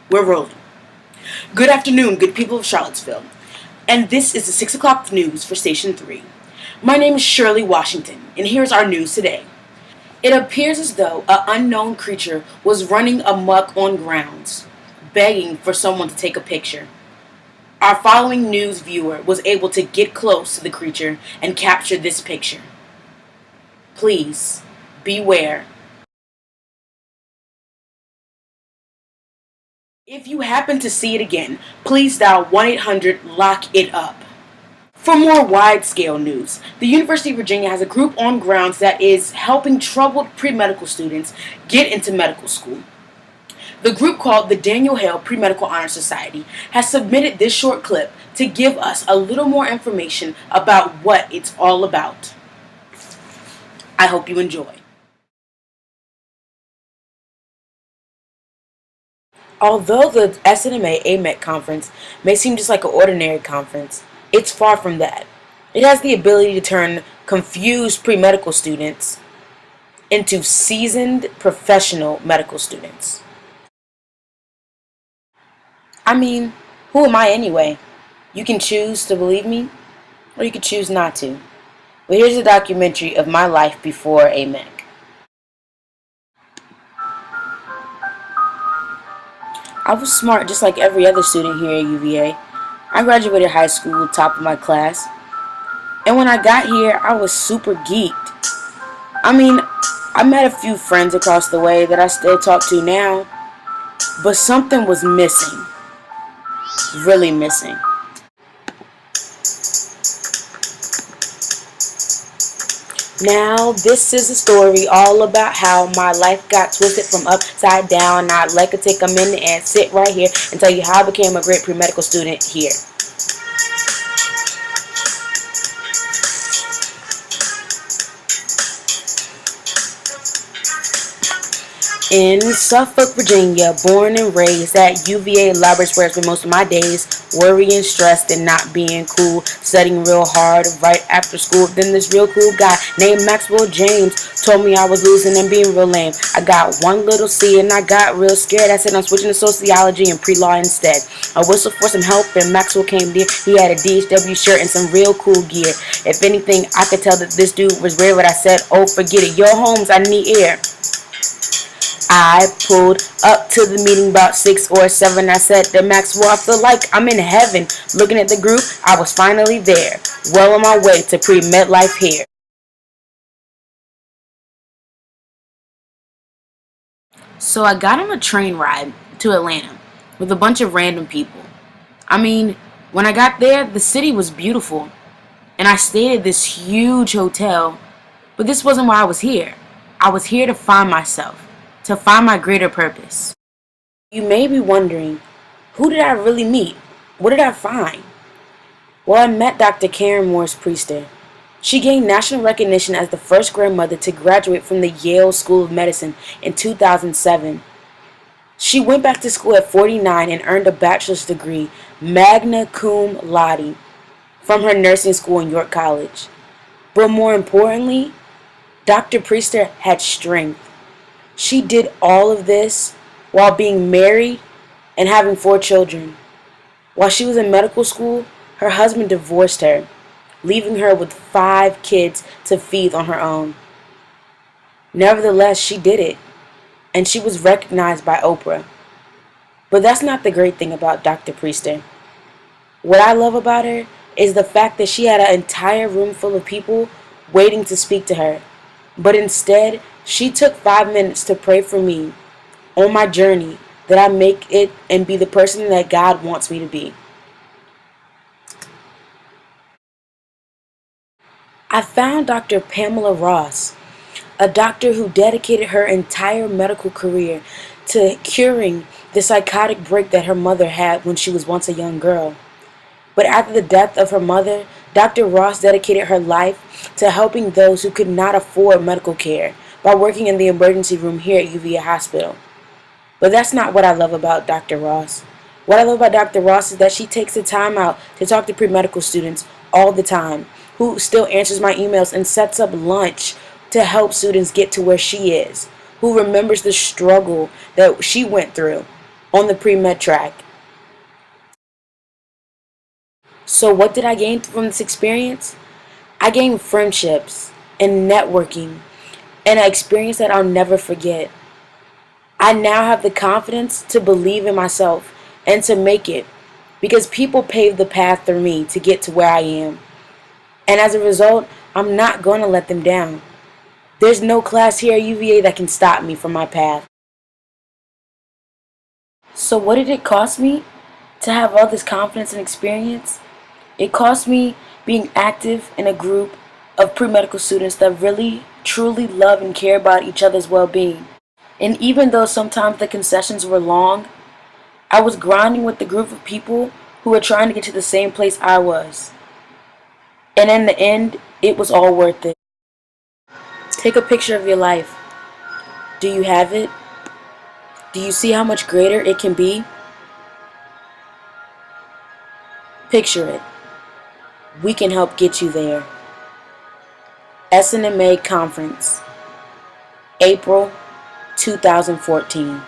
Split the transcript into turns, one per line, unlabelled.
We're rolling. Good afternoon, good people of Charlottesville. And this is the 6 o'clock news for Station 3. My name is Shirley Washington, and here's our news today. It appears as though an unknown creature was running amok on grounds, begging for someone to take a picture. Our following news viewer was able to get close to the creature and capture this picture. Please, beware. If you happen to see it again, please dial 1-800-LOCK-IT-UP. For more wide-scale news, the University of Virginia has a group on grounds that is helping troubled pre-medical students get into medical school. The group, called the Daniel Hale Pre-Medical Honor Society, has submitted this short clip to give us a little more information about what it's all about. I hope you enjoy. Although the Dhw Conference may seem just like an ordinary conference, it's far from that. It has the ability to turn confused pre-medical students into seasoned professional medical students. I mean, who am I anyway? You can choose to believe me, or you can choose not to. But here's a documentary of my life before AMEC. I was smart just like every other student here at UVA. I graduated high school top of my class. And when I got here, I was super geeked. I mean, I met a few friends across the way that I still talk to now. But something was missing. Really missing. Now, this is a story all about how my life got twisted from upside down. I'd like to take a minute and sit right here and tell you how I became a great pre-medical student here. In Suffolk, Virginia, born and raised at UVA Library Square for most of my days, worrying, stressed, and not being cool, studying real hard right after school. Then this real cool guy named Maxwell James told me I was losing and being real lame. I got one little C and I got real scared. I said I'm switching to sociology and pre-law instead. I whistled for some help and Maxwell came near. He had a DHW shirt and some real cool gear. If anything, I could tell that this dude was rare, but I said, oh, forget it. Yo, Holmes, I need air. I pulled up to the meeting about 6 or 7. I said to Maxwell, I feel like I'm in heaven. Looking at the group, I was finally there, well on my way to pre-med life here. So I got on a train ride to Atlanta with a bunch of random people. I mean, when I got there, the city was beautiful, and I stayed at this huge hotel, but this wasn't why I was here. I was here to find myself. To find my greater purpose. You may be wondering, who did I really meet? What did I find? Well, I met Dr. Karen Morris Priester. She gained national recognition as the first grandmother to graduate from the Yale School of Medicine in 2007. She went back to school at 49 and earned a bachelor's degree, magna cum laude, from her nursing school in York College. But more importantly, Dr. Priester had strength. She did all of this while being married and having 4 children. While she was in medical school, her husband divorced her, leaving her with 5 kids to feed on her own. Nevertheless, she did it, and she was recognized by Oprah. But that's not the great thing about Dr. Priester. What I love about her is the fact that she had an entire room full of people waiting to speak to her. But instead, she took 5 minutes to pray for me on my journey that I make it and be the person that God wants me to be. I found Dr. Pamela Ross, a doctor who dedicated her entire medical career to curing the psychotic break that her mother had when she was once a young girl. But after the death of her mother, Dr. Ross dedicated her life to helping those who could not afford medical care by working in the emergency room here at UVA Hospital. But that's not what I love about Dr. Ross. What I love about Dr. Ross is that she takes the time out to talk to pre-medical students all the time, who still answers my emails and sets up lunch to help students get to where she is, who remembers the struggle that she went through. on the pre-med track. So what did I gain from this experience? I gained friendships and networking and an experience that I'll never forget. I now have the confidence to believe in myself and to make it because people paved the path for me to get to where I am. And as a result, I'm not going to let them down. There's no class here at UVA that can stop me from my path. So what did it cost me to have all this confidence and experience? It cost me being active in a group of pre-medical students that really, truly love and care about each other's well-being. And even though sometimes the concessions were long, I was grinding with the group of people who were trying to get to the same place I was. And in the end, it was all worth it. Take a picture of your life. Do you have it? Do you see how much greater it can be? Picture it. We can help get you there. Snma Conference, April 2014.